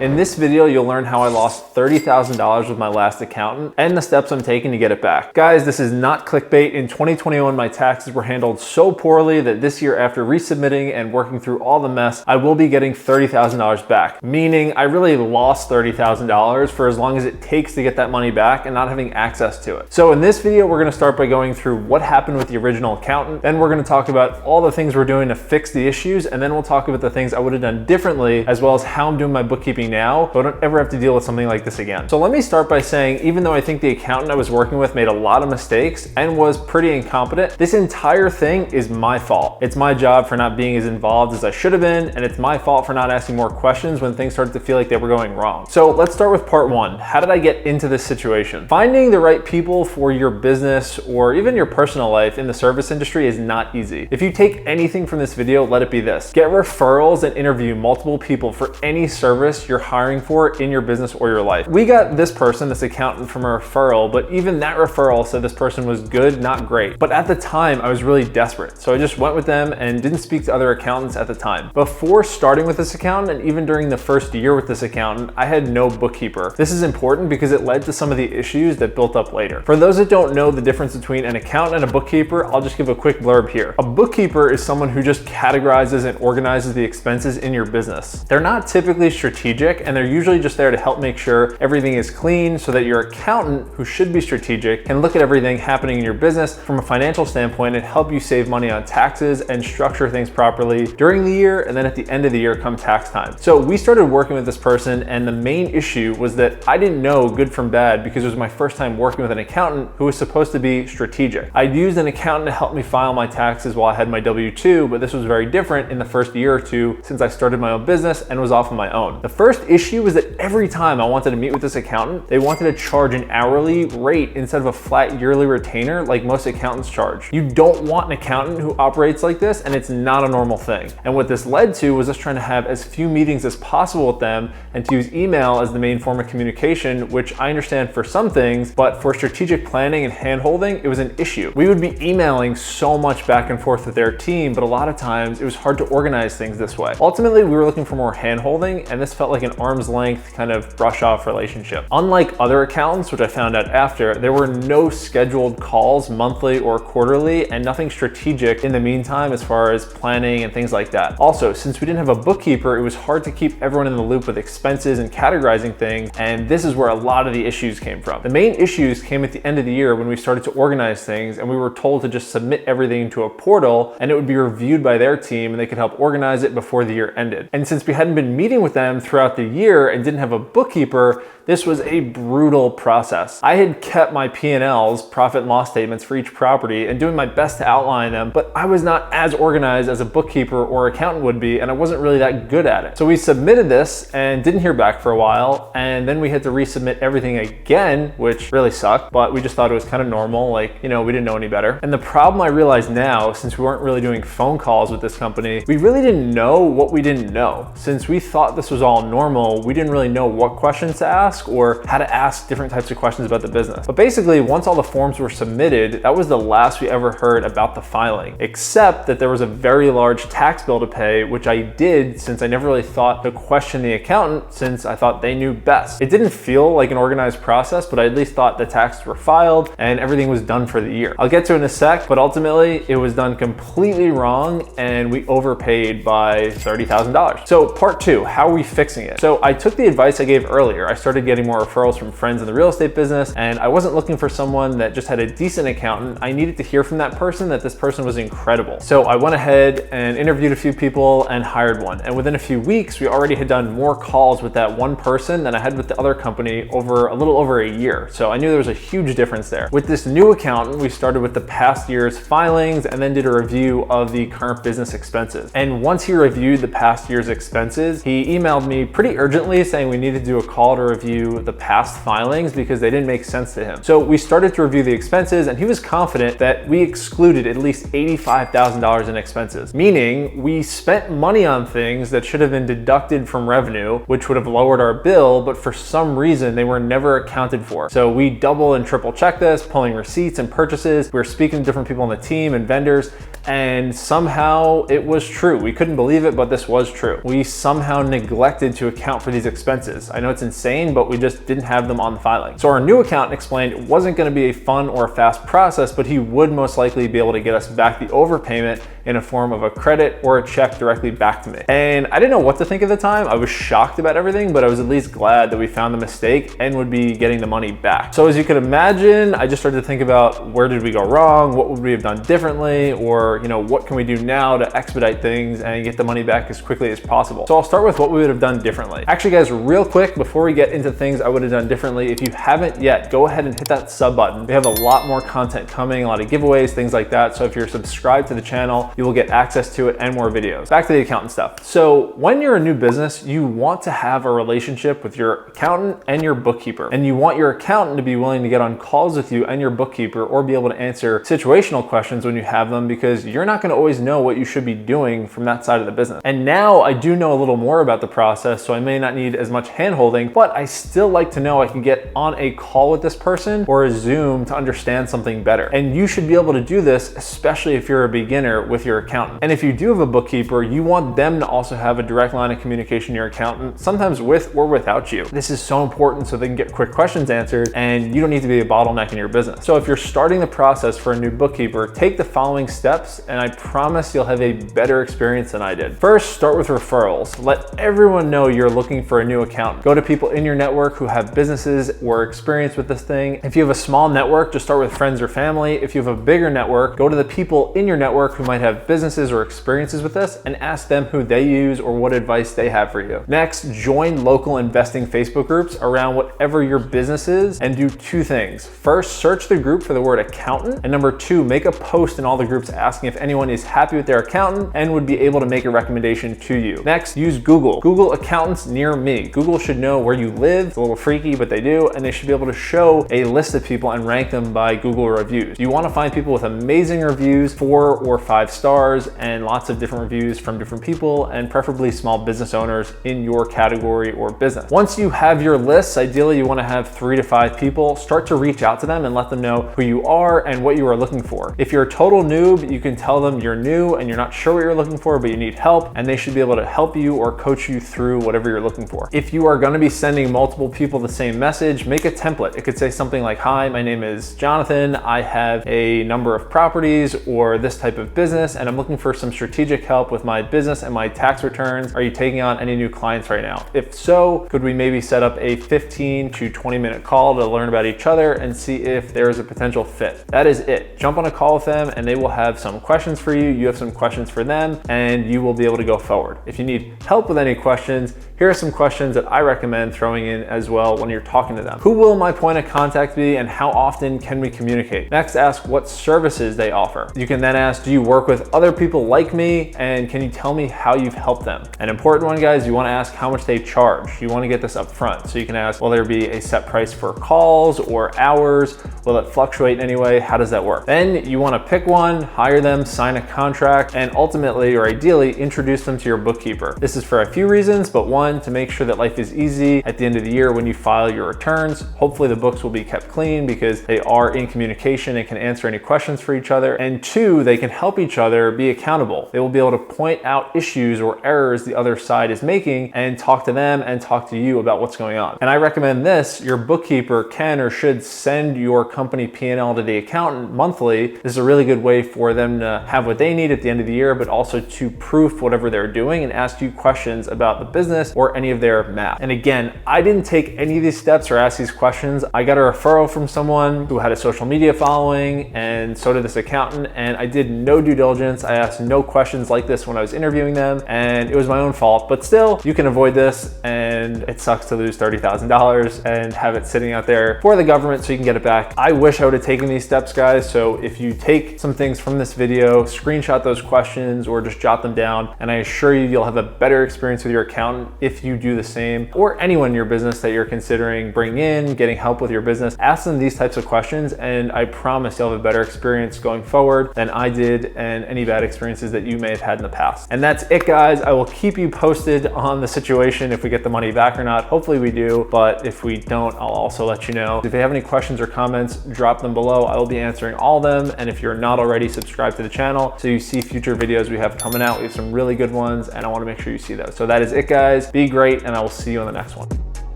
In this video, you'll learn how I lost $30,000 with my last accountant and the steps I'm taking to get it back. Guys, this is not clickbait. In 2021, my taxes were handled so poorly that this year, after resubmitting and working through all the mess, I will be getting $30,000 back. Meaning I really lost $30,000 for as long as it takes to get that money back and not having access to it. So in this video, we're gonna start by going through what happened with the original accountant. Then we're gonna talk about all the things we're doing to fix the issues. And then we'll talk about the things I would have done differently, as well as how I'm doing my bookkeeping now, so I don't ever have to deal with something like this again. So let me start by saying, even though I think the accountant I was working with made a lot of mistakes and was pretty incompetent, this entire thing is my fault. It's my job for not being as involved as I should have been, and it's my fault for not asking more questions when things started to feel like they were going wrong. So let's start with part one. How did I get into this situation? Finding the right people for your business or even your personal life in the service industry is not easy. If you take anything from this video, let it be this. Get referrals and interview multiple people for any service you're hiring for in your business or your life. We got this person, this accountant, from a referral, but even that referral said this person was good, not great. But at the time, I was really desperate. So I just went with them and didn't speak to other accountants at the time. Before starting with this accountant, and even during the first year with this accountant, I had no bookkeeper. This is important because it led to some of the issues that built up later. For those that don't know the difference between an accountant and a bookkeeper, I'll just give a quick blurb here. A bookkeeper is someone who just categorizes and organizes the expenses in your business. They're not typically strategic, and they're usually just there to help make sure everything is clean so that your accountant, who should be strategic, can look at everything happening in your business from a financial standpoint and help you save money on taxes and structure things properly during the year and then at the end of the year come tax time. So we started working with this person, and the main issue was that I didn't know good from bad because it was my first time working with an accountant who was supposed to be strategic. I'd used an accountant to help me file my taxes while I had my W-2, but this was very different in the first year or two since I started my own business and was off on my own. The first issue was that every time I wanted to meet with this accountant, they wanted to charge an hourly rate instead of a flat yearly retainer like most accountants charge. You don't want an accountant who operates like this, and it's not a normal thing. And what this led to was us trying to have as few meetings as possible with them and to use email as the main form of communication, which I understand for some things, but for strategic planning and hand-holding, it was an issue. We would be emailing so much back and forth with their team, but a lot of times it was hard to organize things this way. Ultimately, we were looking for more hand-holding, and this felt like an arm's length kind of brush-off relationship. Unlike other accountants, which I found out after, there were no scheduled calls monthly or quarterly, and nothing strategic in the meantime as far as planning and things like that. Also, since we didn't have a bookkeeper, it was hard to keep everyone in the loop with expenses and categorizing things, and this is where a lot of the issues came from. The main issues came at the end of the year when we started to organize things, and we were told to just submit everything to a portal, and it would be reviewed by their team, and they could help organize it before the year ended. And since we hadn't been meeting with them throughout the year and didn't have a bookkeeper, this was a brutal process. I had kept my P&Ls, profit and loss statements for each property, and doing my best to outline them, but I was not as organized as a bookkeeper or accountant would be, and I wasn't really that good at it. So we submitted this and didn't hear back for a while, and then we had to resubmit everything again, which really sucked, but we just thought it was kind of normal, like, you know, we didn't know any better. And the problem I realize now, since we weren't really doing phone calls with this company, we really didn't know what we didn't know. Since we thought this was all normal, we didn't really know what questions to ask or how to ask different types of questions about the business. But basically, once all the forms were submitted, that was the last we ever heard about the filing, except that there was a very large tax bill to pay, which I did since I never really thought to question the accountant since I thought they knew best. It didn't feel like an organized process, but I at least thought the taxes were filed and everything was done for the year. I'll get to it in a sec, but ultimately it was done completely wrong and we overpaid by $30,000. So part two, how are we fixing it? So I took the advice I gave earlier. I started getting more referrals from friends in the real estate business, and I wasn't looking for someone that just had a decent accountant. I needed to hear from that person that this person was incredible. So I went ahead and interviewed a few people and hired one. And within a few weeks, we already had done more calls with that one person than I had with the other company over a little over a year. So I knew there was a huge difference there. With this new accountant, we started with the past year's filings and then did a review of the current business expenses. And once he reviewed the past year's expenses, he emailed me pretty urgently saying we needed to do a call to review the past filings because they didn't make sense to him. So we started to review the expenses, and he was confident that we excluded at least $85,000 in expenses, meaning we spent money on things that should have been deducted from revenue, which would have lowered our bill, but for some reason they were never accounted for. So we double and triple checked this, pulling receipts and purchases. We were speaking to different people on the team and vendors, and somehow it was true. We couldn't believe it, but this was true. We somehow neglected to to account for these expenses. I know it's insane, but we just didn't have them on the filing. So our new accountant explained it wasn't going to be a fun or a fast process, but he would most likely be able to get us back the overpayment in a form of a credit or a check directly back to me. And I didn't know what to think at the time. I was shocked about everything, but I was at least glad that we found the mistake and would be getting the money back. So as you could imagine, I just started to think about where did we go wrong? What would we have done differently? Or, what can we do now to expedite things and get the money back as quickly as possible? So I'll start with what we would have done differently. Actually, guys, real quick, before we get into things I would have done differently, if you haven't yet, go ahead and hit that sub button. We have a lot more content coming, a lot of giveaways, things like that. So if you're subscribed to the channel, you will get access to it and more videos. Back to the accountant stuff. So when you're a new business, you want to have a relationship with your accountant and your bookkeeper. And you want your accountant to be willing to get on calls with you and your bookkeeper, or be able to answer situational questions when you have them, because you're not going to always know what you should be doing from that side of the business. And now I do know a little more about the process, so I may not need as much hand-holding, but I still like to know I can get on a call with this person or a Zoom to understand something better. And you should be able to do this, especially if you're a beginner with your accountant. And if you do have a bookkeeper, you want them to also have a direct line of communication to your accountant, sometimes with or without you. This is so important so they can get quick questions answered and you don't need to be a bottleneck in your business. So if you're starting the process for a new bookkeeper, take the following steps and I promise you'll have a better experience than I did. First, start with referrals. Let everyone know you're looking for a new accountant. Go to people in your network who have businesses or experience with this thing. If you have a small network, just start with friends or family. If you have a bigger network, go to the people in your network who might have businesses or experiences with this and ask them who they use or what advice they have for you. Next, join local investing Facebook groups around whatever your business is and do two things. First, search the group for the word accountant. And number two, make a post in all the groups asking if anyone is happy with their accountant and would be able to make a recommendation to you. Next, use Google. Google accountants near me. Google should know where you live. It's a little freaky, but they do. And they should be able to show a list of people and rank them by Google reviews. You want to find people with amazing reviews, 4 or 5 stars, and lots of different reviews from different people, and preferably small business owners in your category or business. Once you have your lists, ideally you want to have 3 to 5 people. Start to reach out to them and let them know who you are and what you are looking for. If you're a total noob, you can tell them you're new and you're not sure what you're looking for, but you need help, and they should be able to help you or coach you through whatever you're looking for. If you are going to be sending multiple people the same message, make a template. It could say something like, "Hi, my name is Jonathan. I have a number of properties or this type of business, and I'm looking for some strategic help with my business and my tax returns. Are you taking on any new clients right now? If so, could we maybe set up a 15 to 20 minute call to learn about each other and see if there is a potential fit?" That is it. Jump on a call with them and they will have some questions for you. You have some questions for them, and you will be able to go forward. If you need help with any questions, here are some questions that I recommend throwing in as well when you're talking to them. Who will my point of contact be and how often can we communicate? Next, ask what services they offer. You can then ask, do you work with other people like me, and can you tell me how you've helped them? An important one, guys, you want to ask how much they charge. You want to get this up front. So you can ask, will there be a set price for calls or hours? Will it fluctuate in any way? How does that work? Then you want to pick one, hire them, sign a contract, and ultimately or ideally introduce them to your bookkeeper. This is for a few reasons, but one, to make sure that life is easy at the end of the year when you file your returns. Hopefully the books will be kept clean because they are in communication and can answer any questions for each other. And two, they can help each other be accountable. They will be able to point out issues or errors the other side is making and talk to them and talk to you about what's going on. And I recommend this. Your bookkeeper can or should send your company P&L to the accountant monthly. This is a really good way for them to have what they need at the end of the year, but also to proof whatever they're doing and ask you questions about the business or any of their math. And again, I didn't take any of these steps or ask these questions. I got a referral from someone who had a social media following, and so did this accountant, and I did no due diligence. I asked no questions like this when I was interviewing them, and it was my own fault. But still, you can avoid this, and it sucks to lose $30,000 and have it sitting out there for the government so you can get it back. I wish I would have taken these steps, guys. So if you take some things from this video, screenshot those questions or just jot them down, and I assure you, you'll have a better experience with your accountant if you do the same, or anyone in your business that you're considering bringing in, getting help with your business. Ask them these types of questions, and I promise you'll have a better experience going forward than I did and any bad experiences that you may have had in the past. And that's it, guys. I will keep you posted on the situation if we get the money money back or not. Hopefully we do, but if we don't, I'll also let you know. If you have any questions or comments, drop them below. I will be answering all of them. And if you're not already, subscribe to the channel so you see future videos we have coming out. We have some really good ones and I want to make sure you see those. So that is it, guys. Be great, and I will see you on the next one.